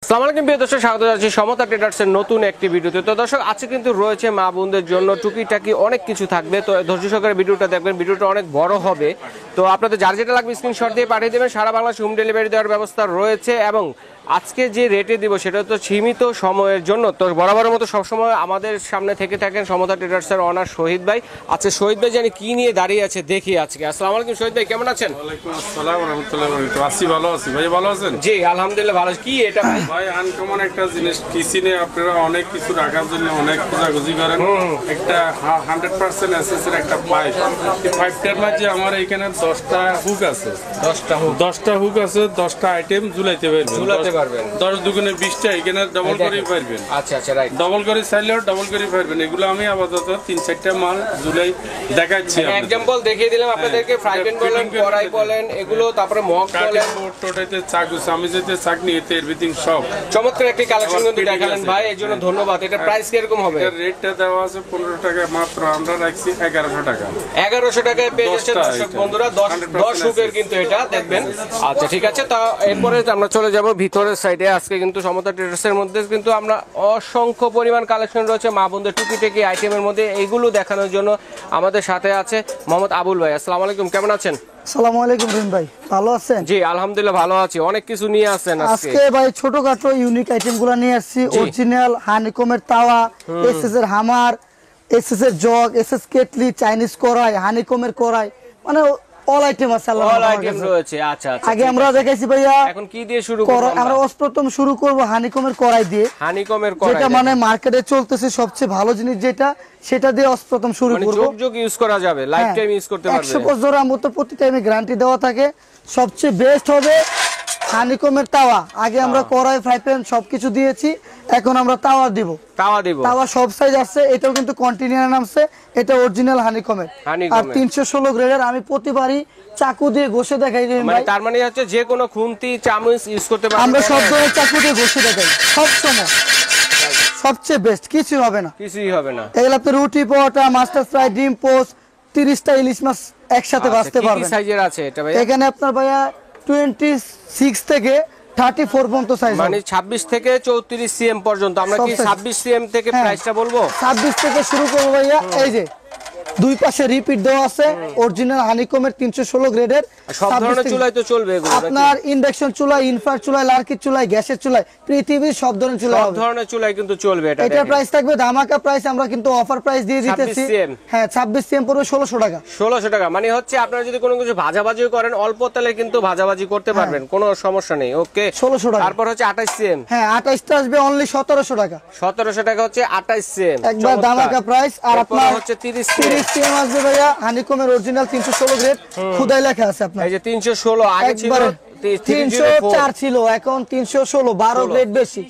আসসালামু আলাইকুম প্রিয় দর্শক, স্বাগত জানাচ্ছি সমতা ট্রেডার্সের নতুন একটি ভিডিওতে। তো দর্শক, আজকে কিন্তু রয়েছে মা বোনদের জন্য টুকিটাকি অনেক কিছু থাকবে। তো ধৈর্য সহকারে ভিডিওটা দেখবেন, ভিডিওটা অনেক বড় হবে। তো আপনাদের যার যেটা লাগবে স্ক্রিনশট দিয়ে পাঠিয়ে দেবেন। সারা বাংলাদেশে হোম ডেলিভারি দেওয়ার ব্যবস্থা রয়েছে এবং আজকে যে রেটে দিব সেটা তো সীমিত সময়ের জন্য। তো বরাবরের মতো সবসময় আমাদের সামনে থেকে থাকেন সমতা ট্রেডার্সের অনার শহীদ ভাই। আচ্ছা শহীদ ভাই, জানি কি নিয়ে দাঁড়িয়ে আছে দেখি আজকে। আসসালামু আলাইকুম শহীদ ভাই, কেমন আছেন? ওয়ালাইকুম আসসালাম ওয়া রাহমাতুল্লাহি ওয়া বারাকাতুহু। আছি, ভালো আছি ভাই, ভালো আছেন? জি আলহামদুলিল্লাহ ভালো। কি এটা ভাই? ভাই আনকমন একটা জিনিস, কিচেনে আপনারা অনেক কিছু রাখার জন্য অনেক খোঁজাখুঁজি করেন। একটা 100% এসএস এর একটা পাইপ। এই পাইপটার মাঝে আমার এখানে 10টা হুক আছে। 10টা হুক আছে, 10টা আইটেম ঝুলাইতে পারবেন। 10 দুগুণে 20টা, এখানে ডবল করে পারবেন। আচ্ছা আচ্ছা, রাইট। ডবল করে চাইলেও ডবল করে পারবেন। এগুলো আমি আপাতত 3-4টা মাল ঝুলাই দেখাচ্ছি। এক্সাম্পল দেখিয়ে দিলাম আপনাদেরকে। ফ্রাই প্যান বলেন, কড়াই বলেন, এগুলো তারপরে মগ বলেন, টোটাইতে চাকু, চামিচেতে চাকনি, এতে এভরিথিং সব চমৎকার একটি কালেকশন কিন্তু দেখালেন ভাই, এর জন্য ধন্যবাদ। এটা প্রাইস কিরকম হবে? এর রেটটা দেওয়া আছে 15 টাকা মাত্র, আমরা রাখছি 1100 টাকা। 1100 টাকায় পেয়ে যাচ্ছেন দর্শক বন্ধুরা। 10 হুকের কিন্তু এটা দেখবেন। আচ্ছা ঠিক আছে, তা এরপরে আমরা চলে যাব ভিতরের সাইডে। আজকে কিন্তু সমতা ট্রেডার্সের মধ্যে কিন্তু আমরা অসংখ্য পরিমাণ কালেকশন রয়েছে মা বোনদের টুকিটাকি আইটেমের মধ্যে। এইগুলো দেখানোর জন্য আমাদের সাথে আছে মোহাম্মদ আবুল ভাই। আসসালামু আলাইকুম, কেমন আছেন? আসসালামু আলাইকুম রহিম ভাই, ভালো আছেন? জি আলহামদুলিল্লাহ ভালো আছি। অনেক কিছু নিয়ে আসেন আজকে ভাই, ছোটখাটো ইউনিক আইটেমগুলো নিয়ে আসছি। অরিজিনাল হানিকমের তাওয়া, এসএস এর হামার, এসএস এর জগ, এসএস কেটলি, চাইনিজ কড়াই, হানিকমের কড়াই, মানে অল আইটেম আছে। অল আইটেম রয়েছে। আচ্ছা আচ্ছা, আগে আমরা দেখাইছি ভাইয়া। এখন কি দিয়ে শুরু করব? আমরা প্রথম শুরু করব হানিকমের কড়াই দিয়ে। হানিকমের কড়াই, যেটা মানে মার্কেটে চলতেছে সবচেয়ে ভালো জিনিস, যেটা সেটা দিয়ে প্রথম শুরু করব। মানে যোগ ইউজ করা যাবে, লাইফ টাইম ইউজ করতে পারবে। 100 বছর আমতো প্রতি টাইমে গ্যারান্টি দেওয়া থাকে। সবচেয়ে বেস্ট হবে হানিকমের তাওয়া। আগে আমরা কড়াই, ফ্রাই প্যান সবকিছু দিয়েছি, এখন আমরা তাওয়া দিব। তাওয়া সব সাইজ আছে। এটাও কিন্তু কন্টিনিউয়ার নামছে, এটা অরিজিনাল হানিকমের। আর 316 গ্রেডের। আমি প্রতিবারই চাকু দিয়ে ঘষে দেখাই। মানে তার মানে হচ্ছে যে কোনো খুন্তি, চামচ ইউজ করতে পারবে। আমরা সব ধরনের চাকু দিয়ে ঘষে দেখাই সব সময়। সবচেয়ে বেস্ট, কিছুই হবে না। এগুলো আপনি রুটি, পরোটা, মাস্টার ফ্রাই, ডিম পোস্ট, 30টা ইলিশ মাছ একসাথে ভাজতে পারবেন। কি সাইজের আছে এটা ভাই? এখানে আপনার ভাইয়া 26 থেকে 34 পর্যন্ত সাইজ, মানে 26 থেকে 34 সিএম পর্যন্ত। আমরা কি 26 সিএম থেকে প্রাইসটা বলবো? 26 থেকে শুরু করব ভাইয়া। এই যে দুই পাশে রিপিট দেওয়া আছে, অরিজিনাল হানিকমের 316 গ্রেডের। সব ধরনের চুলায় তো চলবে এগুলো? আপনার ইন্ডাকশন চুলা, ইনফ্রার চুলা, লার্কির চুলা, গ্যাসের চুলা, পৃথিবীর সব ধরনের চুলা, সব ধরনের চুলায় কিন্তু চলবে এটা। এটা প্রাইস থাকবে ধামাকা প্রাইস। আমরা কিন্তু অফার প্রাইস দিয়ে দিতেছি। হ্যাঁ, 26 সিএম পড়বে 1600 টাকা। 1600 টাকা মানে হচ্ছে আপনারা যদি কোনো কিছু ভাজাভাজি করেন, অল্প তেলে কিন্তু ভাজাভাজি করতে পারবেন, কোনো সমস্যা নেই। ওকে, 1600 টাকা। তারপর হচ্ছে 28 সিএম। হ্যাঁ, 28টা আসবে অনলি 1700 টাকা। 1700 টাকা হচ্ছে 28 সিএম, একবার ধামাকা প্রাইস। আর আপনার হচ্ছে 30 সিএম আসবে ভাইয়া, হানিকমের অরিজিনাল 316 গ্রেড, খোদাই লেখা আছে আপনার। এই যে 316, আগে ছিল 304 ছিল, এখন 316, 12 গ্রেড বেশি,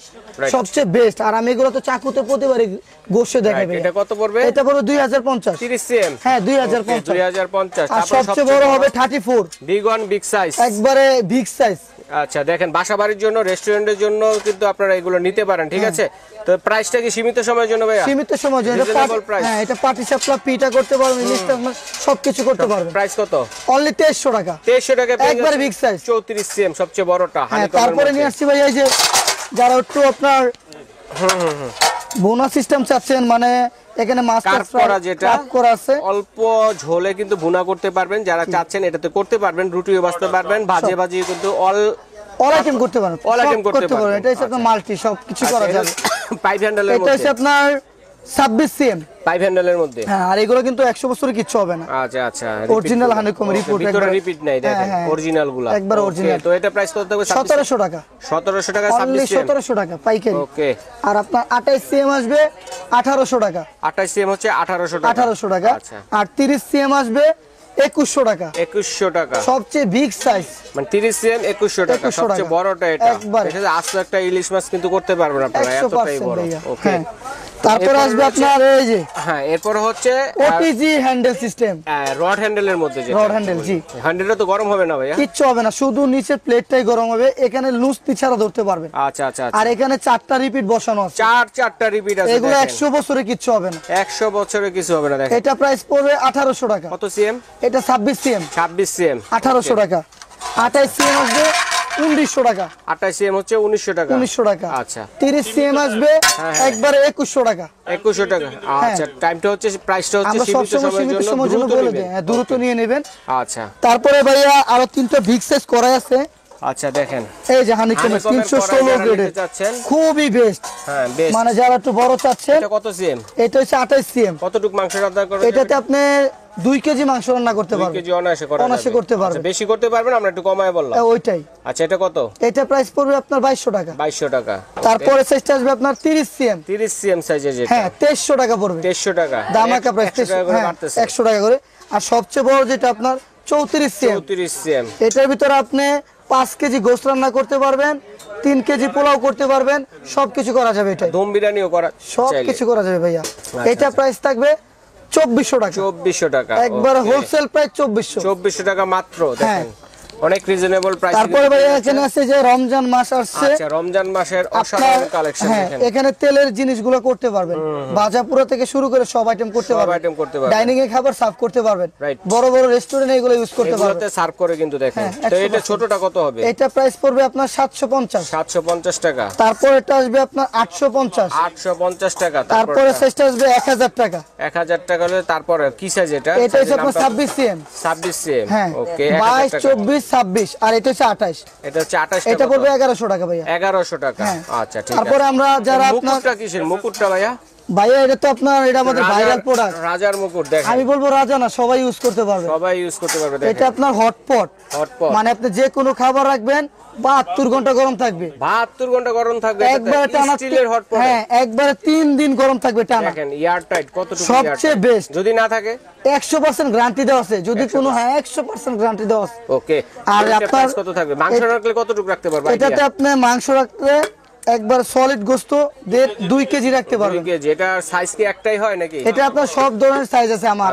সবচেয়ে বেস্ট। আর আমি এগুলো তো চাকুতে প্রতিবারই গোশে দেখাবে। এটা কত পড়বে? এটা পড়বে 2050। 30 সিএম, হ্যাঁ 2050। আর তারপর সবচেয়ে বড় হবে 34, বিগ ওয়ান, বিগ সাইজ, একবারে বিগ সাইজ। আচ্ছা দেখেন, বাসাবাড়ির জন্য, রেস্টুরেন্টের জন্য কিন্তু আপনারা এগুলো নিতে পারেন। ঠিক আছে, তো প্রাইসটা কি সীমিত সময়ের জন্য ভাইয়া? সীমিত সময়ের জন্য। হ্যাঁ, এটা পাটি সাপলা, পিঠা করতে পারবেন, ইলিশটা সবকিছু করতে পারবেন। প্রাইস কত? অনলি 2300 টাকা। 2300 টাকা, একবারে বিগ সাইজ, 34 সিএম, সবচেয়ে বড়টা। তারপরে নিয়ে আসছি ভাই, এই যে যারা একটু আপনার বোনা সিস্টেম চাচ্ছেন, মানে এখানে মাস্টার করা, যেটা কাট করা আছে, অল্প ঝোলে কিন্তু ভুনা করতে পারবেন। যারা চাচ্ছেন এটাতে করতে পারবেন, রুটিও বাছতে পারবেন, ভাজে কিন্তু অল আইটেম করতে পারবেন। অল আইটেম করতে পারবেন। এটা হচ্ছে আপনার মাল্টি, সব কিছু করা যাবে। পাইপ হ্যান্ডেলের মধ্যে। এটা হচ্ছে আপনার 26 সিএম পাইপ হ্যান্ডেলের মধ্যে। হ্যাঁ, আর এগুলো কিন্তু 100 বছরের কিচ্ছু হবে না। আচ্ছা আচ্ছা, অরিজিনাল হানিকম রিপোর্ট, একবার রিপিট নাই, দেখেন অরিজিনাল গুলো একবার অরিজিনাল। তো এটা প্রাইস কত থাকবে? 1700 টাকা। 1700 টাকা, অনলি 1700 টাকা পাইকারি। ওকে। আর আপনার 28 সিএম আসবে 1800 টাকা। 28 সিএম হচ্ছে 1800 টাকা। 1800 টাকা। আর 30 সিএম আসবে 2100 টাকা। 2100 টাকা, সবচেয়ে বিগ সাইজ, মানে 30 সিএম 2100 টাকা, সবচেয়ে বড়টা এটা। এটা আস্ত একটা ইলিশ মাছ কিন্তু করতে পারবেন আপনারা, এতটাই বড়। ওকে। তারপর আসবে আপনার এই যে, হ্যাঁ এরপর হচ্ছে ওটিজি হ্যান্ডেল সিস্টেম, রড হ্যান্ডেলের মধ্যে। যে রড হ্যান্ডেল, জি। হ্যান্ডেলটা তো গরম হবে না ভাইয়া? কিচ্ছু হবে না, শুধু নিচের প্লেটটাই গরম হবে। এখানে লুজ পিছাড়া ধরতে পারবেন। আচ্ছা আচ্ছা। আর এখানে 4টা রিপিট বসানো আছে। 4টা রিপিট আছে। এগুলো 100 বছরে কিচ্ছু হবে না। 100 বছরে কিছু হবে না। দেখেন এটা প্রাইস পড়বে 1800 টাকা। কত সিএম? এটা 26 সিএম। 26 সিএম, 1800 টাকা। 28 সিএম আসবে 1900 টাকা। 28 সিএম হচ্ছে 1900 টাকা। 1900 টাকা। আচ্ছা। 30 সিএম আসবে একবারে 2100 টাকা। 2100 টাকা। আচ্ছা, টাইমটা হচ্ছে, প্রাইসটা হচ্ছে আমরা সীমিত সবসময় সীমিত সময়ের জন্য বলে দিই, হ্যাঁ দ্রুত নিয়ে নেবেন। আচ্ছা। তারপরে ভাইয়া আরো 3টা বিগ সাইজ করাই আছে। আচ্ছা দেখেন, এই যে হানিকমের 316 গ্রেডের, খুবই বেস্ট। হ্যাঁ বেস্ট। মানে যারা একটু বড় চাচ্ছেন। এটা কত সিএম? এটা হচ্ছে 28 সিএম। কতটুকু মাংস রান্না করবেন? এটাতে আপনি 2 কেজি মাংস রান্না করতে 2 পারবেন। কেজি অনায়াসে করা যাবে। অনায়াসে করতে পারবেন। আচ্ছা, বেশি করতে পারবেন, আমরা একটু কমায় বললাম। ওইটাই। আচ্ছা, এটা কত? এটা প্রাইস পড়বে আপনার 2200 টাকা। 2200 টাকা। তারপরে সাইজটা আসবে আপনার 30 সিএম। 30 সিএম সাইজের যেটা, হ্যাঁ 2300 টাকা পড়বে। 2300 টাকা। দামাকা প্রাইস 100 টাকা করে বাড়তেছে। 100 টাকা করে। আর সবচেয়ে বড় যেটা আপনার 34 সিএম। 34 সিএম। এটার ভিতরে আপনি 5 কেজি গোশত রান্না করতে পারবেন, 3 কেজি পোলাও করতে পারবেন, সবকিছু করা যাবে। এটা দম বিরিয়ানিও করা, সবকিছু করা যাবে ভাইয়া। এটা প্রাইস থাকবে 2400 টাকা। 2400 টাকা। একবারে হোলসেল প্রাইস 2400। 2400 টাকা মাত্র। দেখেন অনেক রিজনেবল প্রাইস। তারপরে ভাইয়া এখানে আছে যে রমজান মাস আসছে। আচ্ছা, রমজান মাসের অসাধারণ কালেকশন দেখেন। এখানে তেলের জিনিসগুলো করতে পারবেন, ভাজা পুরো থেকে শুরু করে সব আইটেম করতে পারবেন। সব আইটেম করতে পারবেন। ডাইনিং এ খাবার সার্ভ করতে পারবেন। রাইট। বড় বড় রেস্টুরেন্টে এগুলো ইউজ করতে পারবেন। এগুলোতে সার্ভ করে কিন্তু দেখেন। তো এটা ছোটটা কত হবে? এটা প্রাইস পড়বে আপনার 750। 750 টাকা। তারপর এটা আসবে আপনার 850। 850 টাকা। তারপরে সাইজটা আসবে 1000 টাকা। 1000 টাকা হলে তারপরে কি সাইজ এটা? এটা হচ্ছে আপনার 26 সিএম। 26 সিএম। হ্যাঁ ওকে। 22 24 26 আর এটা হচ্ছে 28। এটা হচ্ছে 28 টাকা। এটা পড়বে 1100 টাকা ভাইয়া। 1100 টাকা। হ্যাঁ। আচ্ছা ঠিক আছে। তারপরে আমরা যারা আপনার মুকুটটা কিসের? মুকুটটা ভাইয়া? ভাইয়া এটা তো আপনার এটা আমাদের ভাইরাল প্রোডাক্ট। রাজার মুকুট দেখেন। আমি বলবো রাজা না, সবাই ইউজ করতে পারবে। সবাই ইউজ করতে পারবে দেখেন। এটা আপনার হটপট। হটপট মানে আপনি যে কোনো খাবার রাখবেন 72 ঘন্টা গরম থাকবে। 72 ঘন্টা গরম থাকবে। একবারে টানা স্টিলের হটপট। হ্যাঁ একবারে 3 দিন গরম থাকবে টানা। দেখেন এয়ার টাইট কতটুকু। সবচেয়ে বেস্ট। যদি না থাকে 100% গ্যারান্টি দেওয়া আছে। যদি কোনো 100% গ্যারান্টি দেওয়া আছে। ওকে। আর এটা আপনার প্রাইস কত থাকবে? মাংস রাখলে কতটুকু রাখতে পারবে? এটাতে আপনি মাংস রাখলে একবার সলিড গোশত 2 কেজি রাখতে পারবেন। 2 কেজি। এটা সাইজ কি একটাই হয় নাকি? এটা আপনার সব ধরনের সাইজ আছে আমার।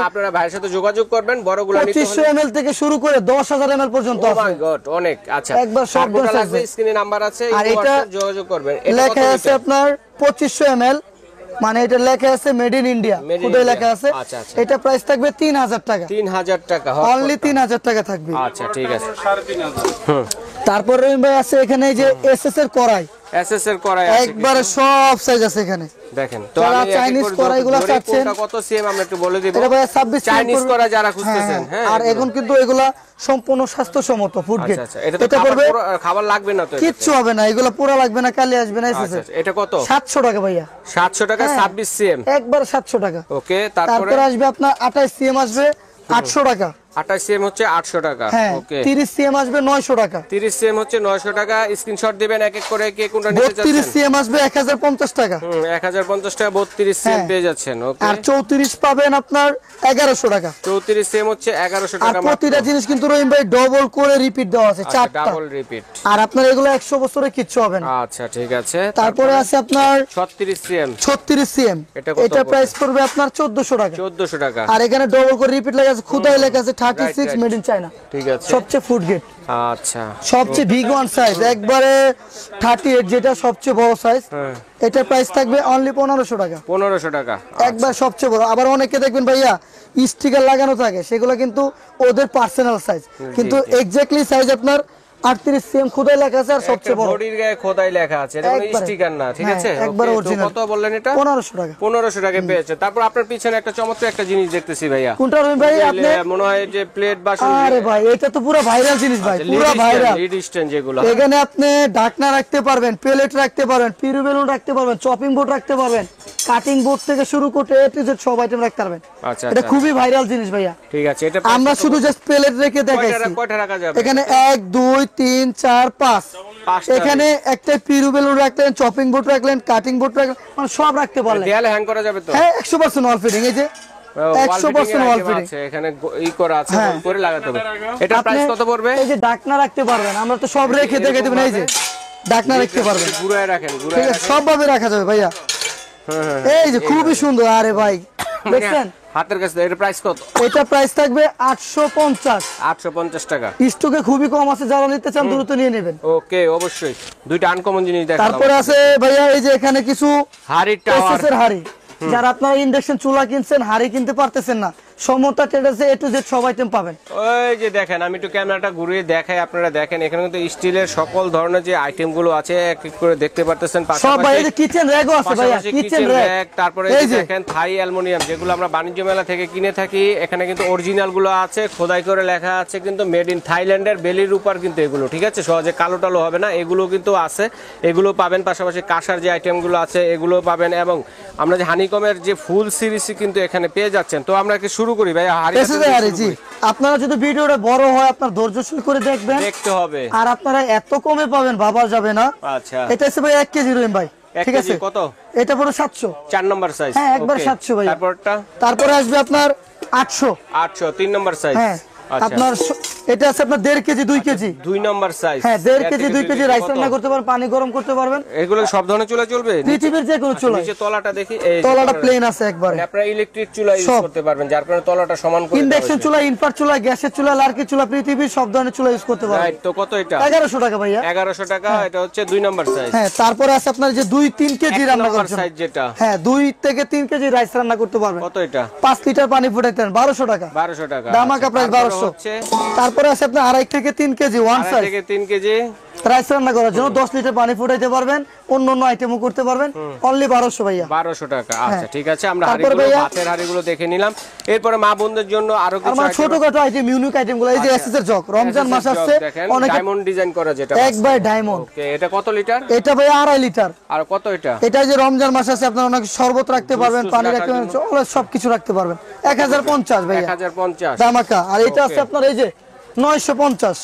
আপনারা ভাইয়ের সাথে যোগাযোগ করবেন, বড়গুলো নিতে হলে 2500 ml থেকে শুরু করে 10000 ml পর্যন্ত ও আছে। মাই গড, অনেক। আচ্ছা, একবার সব তারপরে ধরনের লাগবে, size। স্ক্রিনে নাম্বার আছে, আর এই এটা হোয়াটসঅ্যাপ যোগাযোগ করবেন। এটা কত লেখা আছে লিটার? আপনার 2500 ml, মানে এটা লেখা আছে made in India, Made in খুদে India। লেখা আছে। আচ্ছা, আচ্ছা। এটা প্রাইস থাকবে 3000 টাকা। 3000 টাকা। অনলি 3000 টাকা থাকবে। আচ্ছা ঠিক আছে। 3500। তারপর রহিম ভাই আছে এখানে এই যে এসএস এর কড়াই, এসএস এর কড়াই আছে একবারে সব সাইজ আছে এখানে। দেখেন। তো যারা আমি চাইনিজ কড়াইগুলো চাচ্ছেন, কোনটা কত সিএম আমরা একটু বলে দিব। এটা ভাই 26 চাইনিজ সিএম কড়াই যারা খুঁজতেছেন, হ্যাঁ। আর এখন কিন্তু এগুলা সম্পূর্ণ স্বাস্থ্যসম্মত ফুড গ্রেড। আচ্ছা, এটা তো খাবার লাগবে না তো? কিচ্ছু হবে না, এগুলো পুরো লাগবে না, কালি আসবে না। এসএস আচ্ছা, এটা কত? 700 টাকা ভাইয়া। 700 টাকা। 26 সিএম। একবার 700 টাকা। ওকে। তারপরে তারপরে আসবে আপনার 28 সিএম আসবে 800 টাকা। 28 সিএম হচ্ছে 800 টাকা। হ্যাঁ। ওকে। 30 সিএম আসবে 900 টাকা। 30 সিএম হচ্ছে 900 টাকা। স্ক্রিনশট দিবেন এক এক করে, কে কোনটা নিতে 32 চাচ্ছেন। সিএম আসবে 1050 টাকা। 1050 টাকা 32 সিএম হ্যাঁ। পেয়ে যাচ্ছেন। ওকে। আর 34 পাবেন আপনার 1100 টাকা। 34 সিএম হচ্ছে 1100 আর টাকা। প্রতিটা জিনিস কিন্তু রহিম ভাই ডবল করে রিপিট দেওয়া আছে, 4টা। Double repeat. আর আপনার এগুলো 100 বছরে কিচ্ছু হবে না। আচ্ছা ঠিক আছে। তারপরে আছে আপনার 36 সিএম। 36 সিএম। এটা কত এটা প্রাইস পড়বে আপনার 1400 টাকা। 1400 টাকা। আর এখানে ডবল করে রিপিট লেখা আছে, খুদাই লেখা আছে 36 right. Made in China. ঠিক আছে। সবচেয়ে ফুড গ্রেড, আচ্ছা। সবচেয়ে বিগ ওয়ান সাইজ, একবারে 38, যেটা সবচেয়ে বড় সাইজ। হ্যাঁ। এটা প্রাইস থাকবে অনলি 1500 টাকা। 1500 টাকা। একবার সবচেয়ে বড়। আবার অনেকে দেখবেন ভাইয়া স্টিকার লাগানো থাকে, সেগুলো কিন্তু ওদের পার্সোনাল সাইজ, কিন্তু এক্স্যাক্টলি সাইজ আপনার 38 সিএম খুদাই লেখা আছে। আর সবচেয়ে বড় বডির গায়ে খোদাই লেখা আছে, এটা কোনো একবারে। স্টিকার না, ঠিক হ্যাঁ, আছে? একবারে ওকে, তো original। কত বললেন এটা? 1500 টাকা। 1500 টাকা পেয়েছে। তারপর আপনার পিছনে একটা চমৎকার একটা জিনিস দেখতেছি ভাইয়া। কোনটা রহিম ভাই? আপনি মনে হয় যে প্লেট বাসন। আরে ভাই এটা তো পুরো ভাইরাল জিনিস ভাই, পুরো ভাইরাল। লিড স্ট্যান্ড যেগুলো, এখানে আপনি ঢাকনা রাখতে পারবেন, প্লেট রাখতে পারবেন, পিরু বেলুন রাখতে পারবেন, চপিং বোর্ড রাখতে পারবেন, কাটিং বোর্ড থেকে শুরু করে এ টু জেড সব আইটেম রাখতে পারবেন। আচ্ছা এটা খুবই ভাইরাল জিনিস ভাইয়া। ঠিক আছে। এটা আমরা শুধু জাস্ট প্লেট রেখে দেখাইছি। কয়টা রাখা যাবে? এখানে 1 2 3 4 5, পাঁচটা। এখানে একটা পিরু বেলুন রাখলেন, চপিং বোর্ড রাখলেন, কাটিং বোর্ড রাখলেন, মানে সব রাখতে পারলেন। দেয়ালে হ্যাং করা যাবে তো? হ্যাঁ 100% ওয়াল ফিটিং। এই যে 100% ওয়াল ফিটিং এখানে ই করা আছে, হ্যাঁ। করে লাগাতে হবে। এটা প্রাইস কত পড়বে? এই যে ঢাকনা রাখতে পারবেন, আমরা তো সব রেখে দেখে দেবেন। এই যে ঢাকনা রাখতে পারবেন, ঘুরায় রাখেন, ঠিক ঘুরায় আছে, সব ভাবে রাখা যাবে ভাইয়া। হ্যাঁ। এই যে খুবই সুন্দর। আরে ভাই দেখছেন, হাতের কাছে। এটা প্রাইস কত? এটা প্রাইস থাকবে 850। 850 টাকা। স্টকে খুবই কম আছে, যারা নিতে চান দ্রুত নিয়ে নেবেন। ওকে, অবশ্যই। দুইটা আনকমন জিনিস দেখালাম। তারপরে আছে ভাইয়া এই যে এখানে কিছু হাড়ি টাওয়ার। এসএস এর হাড়ি, যারা আপনারা ইন্ডাকশন চুলা কিনছেন, হাড়ি কিনতে পারতেছেন না, সমতা ট্রেডার্সে A to Z সব আইটেম পাবেন। ওই যে দেখেন, আমি একটু ক্যামেরাটা ঘুরিয়ে দেখাই, আপনারা দেখেন এখানে কিন্তু স্টিলের সকল ধরনের যে আইটেম গুলো আছে এক এক করে দেখতে পারতেছেন। সব ভাই, এই যে কিচেন র‍্যাকও আছে ভাইয়া, কিচেন র‍্যাক। তারপরে এই যে দেখেন থাই অ্যালুমিনিয়াম, যেগুলো আমরা বাণিজ্য মেলা থেকে কিনে থাকি, এখানে কিন্তু অরিজিনাল গুলো আছে, খোদাই করে লেখা আছে কিন্তু মেড ইন থাইল্যান্ডের বেলির উপর কিন্তু এগুলো, ঠিক আছে, সহজে কালো টালো হবে না, এগুলো কিন্তু আছে, এগুলো পাবেন। পাশাপাশি কাঁসার যে আইটেম গুলো আছে এগুলো পাবেন, এবং আমরা যে হানিকমের যে ফুল সিরিজ কিন্তু এখানে পেয়ে যাচ্ছেন। তো আমরা কি শুরু করি ভাই? জি, আপনারা যদি ভিডিওটা বড় হয় আপনার ধৈর্যশীল করে দেখবেন, দেখতে হবে। আর আপনারা এত কমে পাবেন ভাবা যাবে না। আচ্ছা, এটা হচ্ছে ভাই 1 কেজি রহিম ভাই, ঠিক আছে। কত? এটা পুরো 700, 4 নম্বর সাইজ। হ্যাঁ একবার 700 ভাই। তারপরে আসবে আপনার 800, 3 নম্বর সাইজ। হ্যাঁ আপনার এটা আছে আপনার 1.5 কেজি 2 কেজি 2 নম্বর সাইজ। হ্যাঁ 1.5 কেজি 2 কেজি রাইস রান্না করতে পারবেন, পানি গরম করতে পারবেন। এগুলো সব ধরনের চুলা চলবে? পৃথিবীর যে কোনো চুলা। নিচে তলাটা দেখি, এই তলাটা প্লেন আছে একবারে। আপনারা ইলেকট্রিক চুলা ইউজ করতে পারবেন, যার কারণে তলাটা সমান করে। ইন্ডাকশন চুলা, ইনফ্রাট চুলা, গ্যাসের চুলা, লার্কি চুলা, পৃথিবীর সব ধরনের চুলা ইউজ করতে পারবেন। রাইট। তো কত এটা? 1100 টাকা ভাইয়া। 1100 টাকা। এটা হচ্ছে 2 নম্বর সাইজ। হ্যাঁ তারপরে আছে আপনার যে 2-3 কেজি রান্না নম্বর করতে সাইজ যেটা, হ্যাঁ 2 থেকে 3 কেজি রাইস রান্না করতে পারবেন। কত এটা? 5 লিটার পানি ফুটাইতেন 1200 টাকা। 1200 টাকা। দামাকা প্রাইস 1200। তারপরে আছে আপনার 2.5 থেকে 3 কেজি ওয়ান সাইজ, 2.5 থেকে 3 কেজি রাইস রান্না করার জন্য 10 লিটার পানি ফুটাইতে পারবেন, অন্য অন্য আইটেমও করতে পারবেন, অনলি 1200 ভাইয়া। 1200 টাকা। আচ্ছা ঠিক আছে, আমরা তারপরে হাড়িগুলো, ভাইয়া ভাতের হাড়িগুলো দেখে নিলাম। এরপরে মা বোনদের জন্য আরো কিছু আমার ছোটখাটো আইটেম, ইউনিক আইটেমগুলো, এই যে এসএস এর জগ, রমজান মাস আসছে, অনেক ডায়মন্ড ডিজাইন করা যেটা একবার ডায়মন্ড। ওকে, এটা কত লিটার? এটা ভাই 2.5 লিটার। আর কত এটা? এটা যে রমজান মাস আছে আপনারা অনেক শরবত রাখতে পারবেন, পানি রাখতে পারবেন, সবকিছু রাখতে পারবেন। 1050 ভাইয়া 1050 দামাকা। আর এটা আছে আপনার এই যে 950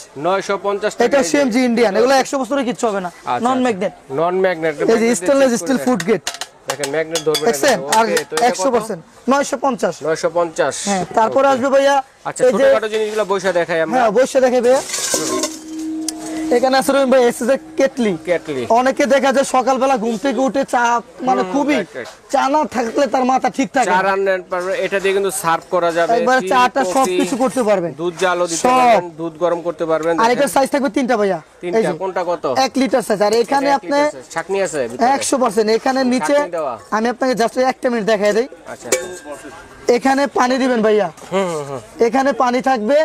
টাকা। এটা সিএমজি ইন্ডিয়ান, এগুলো 100 বছরের কিছু হবে না, নন ম্যাগনেট। নন ম্যাগনেট, এই যে স্টেনলেস স্টিল ফুড গেট, দেখেন ম্যাগনেট ধরবে না। দেখছেন? আর ওকে, তো এটা 100% 950। 950। হ্যাঁ তারপরে আসবে ভাইয়া আচ্ছা, ছোটখাটো জিনিসগুলো বসে দেখাই আমরা। হ্যাঁ অবশ্যই দেখে ভাইয়া। এখানে আছে রহিম ভাই এসএস এর কেটলি। অনেকে দেখা যায় সকালবেলা ঘুম থেকে উঠে চা, মানে খুবই চা না থাকলে তার মাথা ঠিক থাকে, চা রান্নার পর এটা দিয়ে কিন্তু সার্ভ করা যাবে, একবার চাটা সবকিছু করতে পারবেন, দুধ জালও দিতে পারবেন, দুধ গরম করতে পারবেন। আর এটার সাইজ থাকবে 3টা ভাইয়া। এই যে কোনটা কত? 1 লিটার সাইজ। আর এখানে আপনি ছাকনি আছে ভিতরে 100%। এখানে নিচে আমি আপনাকে জাস্ট 1 মিনিট দেখাই দেই। আচ্ছা, এখানে পানি দিবেন ভাইয়া, এখানে পানি থাকবে,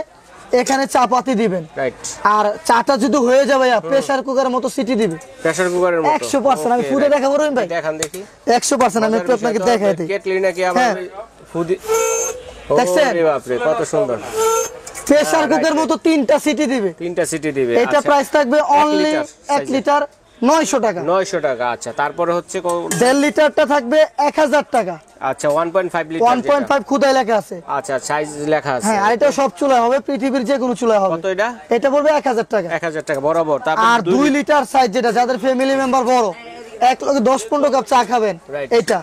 এখানে চা পাতি দিবেন। রাইট। আর চাটা যদি হয়ে যায় ভাইয়া প্রেসার কুকারের মতো সিটি দিবে, প্রেসার কুকারের মতো 100%। আমি ফুটে দেখাবো রহিম ভাই, দেখান দেখি। 100% আমি একটু আপনাকে দেখাই দিই। কেটলি নাকি আবার ফুদি? দেখছেন? ওরে বাপ রে, কত সুন্দর। প্রেসার কুকারের মতো 3টা সিটি দিবে। 3টা সিটি দিবে। এটা প্রাইস থাকবে অনলি 1 লিটার 900 টাকা। 900 টাকা। আচ্ছা, তারপরে হচ্ছে 1.5 লিটারটা থাকবে 1000 টাকা। আচ্ছা, 1.5 লিটার 1.5 খুদাই লেখা আছে। আচ্ছা, সাইজ লেখা আছে। হ্যাঁ, আর এটা সব চুলা হবে, পৃথিবীর যে কোনো চুলা হবে। কত এটা? এটা পড়বে 1000 টাকা। 1000 টাকা বরাবর। তারপর আর 2 লিটার সাইজ, যেটা যাদের ফ্যামিলি মেম্বার বড়, এক লোকে 10-15 কাপ চা খাবেন, এটা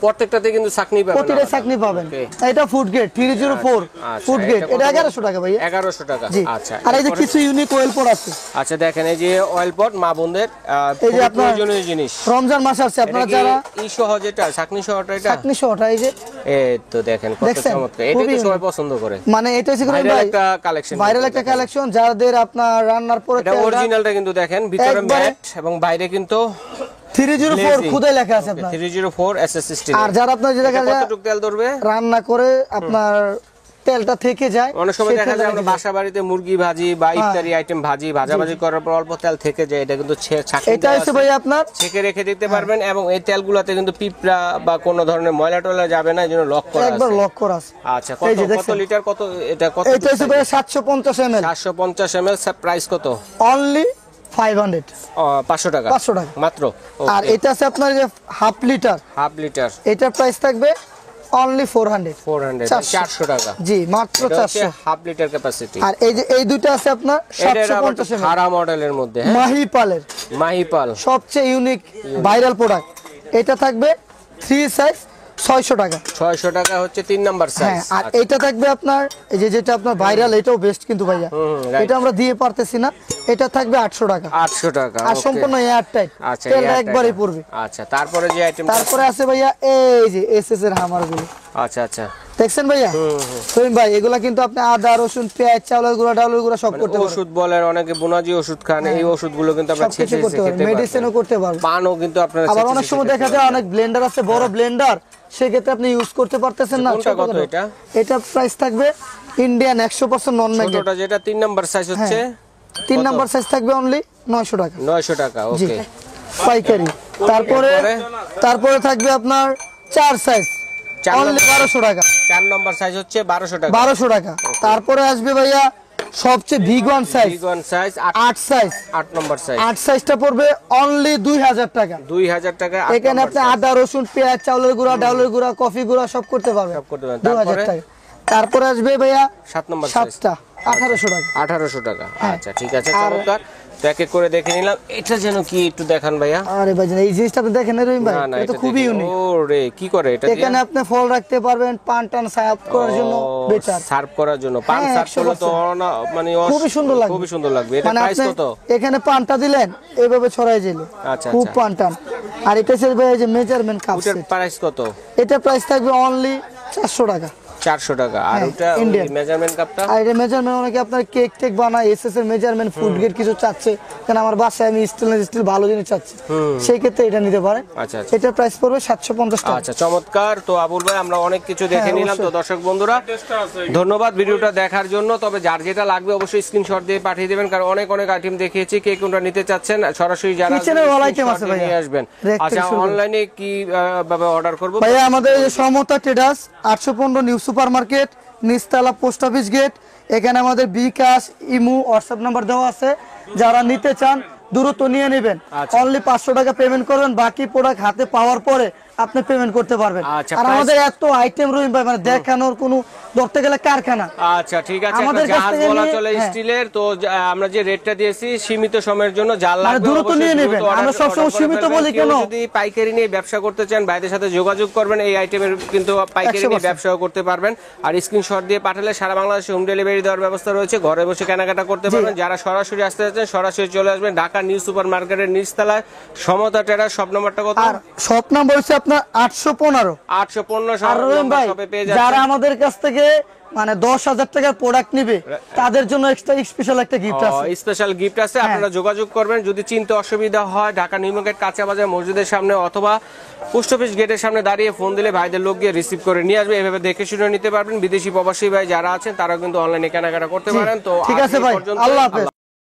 প্রত্যেকটাতে কিন্তু ছাকনি পাবেন, প্রতিটা ছাকনি পাবেন। এটা ফুড গেট 304 ফুড গেট, এটা 1100 টাকা ভাইয়া। 1100 টাকা। আচ্ছা। আর এই যে কিছু ইউনিক অয়েল পট আছে। আচ্ছা দেখেন, এই যে অয়েল পট মা বোনদের এই যে আপনার প্রয়োজনীয় জিনিস। রমজান মাস আছে, আপনারা যারা এই সহজেটা ছাকনি সহটা, এটা ছাকনি সহটা, এই যে এই তো দেখেন কত চমৎকার, এটা তো সবাই পছন্দ করে। মানে এটা হচ্ছে ভাইরাল একটা কালেকশন, ভাইরাল একটা কালেকশন, যাদের আপনার রান্নার পরে এটা অরিজিনালটা কিন্তু দেখেন, ভিতরে ম্যাট এবং বাইরে কিন্তু 304 খুদাই লেখা আছে আপনার, 304 এসএস স্টিল। আর যারা আপনার যে দেখা যায় কতটুকু তেল ধরবে রান্না করে আপনার তেলটা থেকে যায়, অনেক সময় দেখা যায় আমরা বাসা বাড়িতে মুরগি ভাজি বা ইত্যাদি আইটেম ভাজি করার পর অল্প তেল থেকে যায়, এটা কিন্তু ছাকনি এটা হচ্ছে ভাই আপনার ছেঁকে রেখে দিতে পারবেন, এবং এই তেলগুলোতে কিন্তু পিঁপড়া বা কোনো ধরনের ময়লা টয়লা যাবে না, এজন্য লক করা আছে, একবার লক করা আছে। আচ্ছা, কত লিটার, কত এটা, কত এটা হচ্ছে ভাই 750 ml। 750 ml। প্রাইস কত? অনলি 500 500 টাকা। 500 টাকা মাত্র। আর এটা আছে আপনার যে হাফ লিটার, এটার প্রাইস থাকবে অনলি 400 400 টাকা। জি, মাত্র 400, হাফ লিটার ক্যাপাসিটি। আর এই যে এই দুটো আছে আপনার 750 ml খারা মডেলের মধ্যে, মাহিপাল সবচেয়ে ইউনিক ভাইরাল প্রোডাক্ট। এটা থাকবে 3 সাইজ 600 টাকা। 600 টাকা হচ্ছে 3 নাম্বার সাইজ। আর এটা থাকবে আপনার এই যে যেটা আপনার ভাইরাল, এটাও বেস্ট কিন্তু ভাইয়া, এটা আমরা দিয়ে পারতেছি না, এটা থাকবে 800 টাকা। 800 টাকা। আর সম্পূর্ণ এয়ার টাইট, আচ্ছা, তেলটা একবারই পড়বে। আচ্ছা, তারপরে যে আইটেম, তারপরে আছে ভাইয়া এই যে এসএস এর হামারগুলো। আচ্ছা আচ্ছা, দেখছেন ভাইয়া? রহিম ভাই এগুলা কিন্তু আপনি আদা রসুন পেঁয়াজ চাউলের গুঁড়া ডাউলের গুঁড়া সব করতে পারবেন। ওষুধ বলেন, অনেকে বোনাজি ওষুধ খান, এই ওষুধগুলো কিন্তু আপনারা সবকিছু ছেঁচে করতে পারবেন, খেতে মেডিসিনও পারবেন। করতে পারবেন। পানও কিন্তু আপনারা আবার ছেঁচে অনেক ছেঁচে সময় খেতে দেখা যায় পারবেন। অনেক ব্লেন্ডার আছে, বড় ব্লেন্ডার, সেক্ষেত্রে আপনি ইউজ করতে পারতেছেন না। কোনটা কত এটা? এটা প্রাইস থাকবে ইন্ডিয়ান 100% নন ম্যাগনেট। ছোটটা যেটা 3 নাম্বার সাইজ হচ্ছে 3 নাম্বার সাইজ থাকবে অনলি 900 টাকা 900 টাকা। জি ওকে, পাইকারি। তারপরে থাকবে আপনার 4 সাইজ অনলি 1200 টাকা। 4 নাম্বার সাইজ হচ্ছে 1200 টাকা। 1200 টাকা। তারপরে আসবে ভাইয়া সবচেয়ে big one size, big one size 8 size. 8 number size 8 সাইজটা পড়বে অনলি 2000 টাকা। 2000 টাকা। এখানে আপনি আদা রসুন পেঁয়াজ চাউলের গুঁড়া ডাউলের গুঁড়া কফি গুঁড়া সব করতে পারবেন। সব করতে পারবেন। 2000 টাকা। তারপরে আসবে ভাইয়া 7 নাম্বার সাইজ 7টা 1800 টাকা। 1800 টাকা। হ্যাঁ। আচ্ছা ঠিক আছে, চমৎকার। তো এক এক করে দেখে নিলাম। এটা যেন কি একটু দেখান ভাইয়া। আরে ভাই এই জিনিসটা আপনি দেখেন না রহিম ভাই, না না, এটা তো এটা খুবই দেখি। ইউনিক। ওরে কি করে এটা? এখানে আপনি ফল রাখতে পারবেন, পান টান সার্ভ করার জন্য বেটার। সার্ভ করার জন্য পান হ্যাঁ, সার্ভ করলে তো 100% মানে খুবই সুন্দর লাগবে। খুবই সুন্দর লাগবে। এটা মানে প্রাইস আপনি কত? এখানে পানটা দিলেন এইভাবে ছড়াই যাইলো, আচ্ছা, খুব আচ্ছা। পান টান। আর এটা হচ্ছে ভাই এই যে মেজারমেন্ট কাপ ওটার সেট, প্রাইস কত? এটা প্রাইস থাকবে অনলি 400 টাকা। 400 টাকা। আর হ্যাঁ, ওটা Indian। মেজারমেন্ট কাপটা? আর এটা মেজারমেন্ট অনেকে আপনার কেক টেক বানায়, এসএস এর মেজারমেন্ট ফুড গ্রেড কিছু চাচ্ছে, কারণ আমার বাসায় আমি স্টিল ভালো জিনিস চাচ্ছি, সেই ক্ষেত্রে এটা নিতে পারেন। আচ্ছা, আচ্ছা। এটার প্রাইস পড়বে 750 টাকা। আচ্ছা চমৎকার। তো আবুল ভাই আমরা অনেক কিছু দেখে হ্যাঁ, নিলাম। তো অবশ্যই। দর্শক বন্ধুরা ধন্যবাদ ভিডিওটা দেখার জন্য। তবে যার যেটা লাগবে অবশ্যই স্ক্রিনশট দিয়ে পাঠিয়ে দেবেন, কারণ অনেক অনেক আইটেম দেখিয়েছি। কে কোনটা নিতে চাচ্ছেন সরাসরি যারা কিচেনের all item আছে screenshot ভাইয়া। নিয়ে আসবেন। রেক আচ্ছা থেকে শুরু করে। অনলাইনে কি ভাবে অর্ডার করব? ভাইয়া আমাদের এই যে Samata traders 815 new super market, নিচতলা পোস্ট অফিস গেট। এখানে আমাদের বিকাশ ইমু হোয়াটসঅ্যাপ নাম্বার দেওয়া আছে, যারা নিতে চান দ্রুত নিয়ে নেবেন। আচ্ছা। অনলি 500 টাকা পেমেন্ট করবেন, বাকি প্রোডাক্ট হাতে পাওয়ার পরে আপনি পেমেন্ট করতে পারবেন। আচ্ছা, আর price- আমাদের এত আইটেম রহিম ভাই, মানে দেখানোর কোনো, ধরতে গেলে কারখানা। আচ্ছা ঠিক আছে, আমাদের একটা কাছ জাহাজ থেকে বলা নিয়ে- চলে হ্যাঁ। স্টিলের। তো আমরা যে রেটটা দিয়েছি সীমিত সময়ের জন্য, যার মানে লাগবে দ্রুত অবশ্যই নিয়ে দ্রুত নেবেন। order- আমরা সবসময় order করে সীমিত ফেলবেন। বলি কেউ কেন? যদি পাইকারি নিয়ে ব্যবসা করতে চান ভাইদের সাথে যোগাযোগ করবেন, এই আইটেমের কিন্তু পাইকারি নিয়ে 100% ব্যবসাও করতে পারবেন। আর স্ক্রিনশট দিয়ে পাঠালে সারা বাংলাদেশে হোম ডেলিভারি দেওয়ার ব্যবস্থা রয়েছে, ঘরে বসে কেনাকাটা করতে পারবেন। যারা সরাসরি আসতে যাচ্ছেন সরাসরি চলে আসবেন ঢাকা নিউ সুপার মার্কেটের নিচতলায় সমতা ট্রেডার্স। সব নম্বরটা কত? আর শপ নাম্বার হচ্ছে আপনার 815। 815 আর রহিম ভাই শপে পেয়ে যারা যাচ্ছেন। আমাদের কাছ থেকে মানে 10,000 টাকার প্রোডাক্ট নিবে, তাদের জন্য এক্সট্রা স্পেশাল একটা গিফট আছে। স্পেশাল গিফট আছে, আপনারা যোগাযোগ করবেন। যদি চিনতে অসুবিধা হয় ঢাকা নিউ মার্কেট কাঁচা বাজার মসজিদের সামনে অথবা পোস্ট অফিস গেটের সামনে দাঁড়িয়ে ফোন দিলে ভাইদের লোক গিয়ে রিসিভ করে নিয়ে আসবে। এভাবে দেখে শুনে নিতে পারবেন। বিদেশি প্রবাসী ভাই যারা আছেন তারা কিন্তু অনলাইনে কেনাকাটা করতে পারেন। তো ঠিক আজ আছে এই ভাই, পর্যন্ত। আল্লাহ হাফেজ।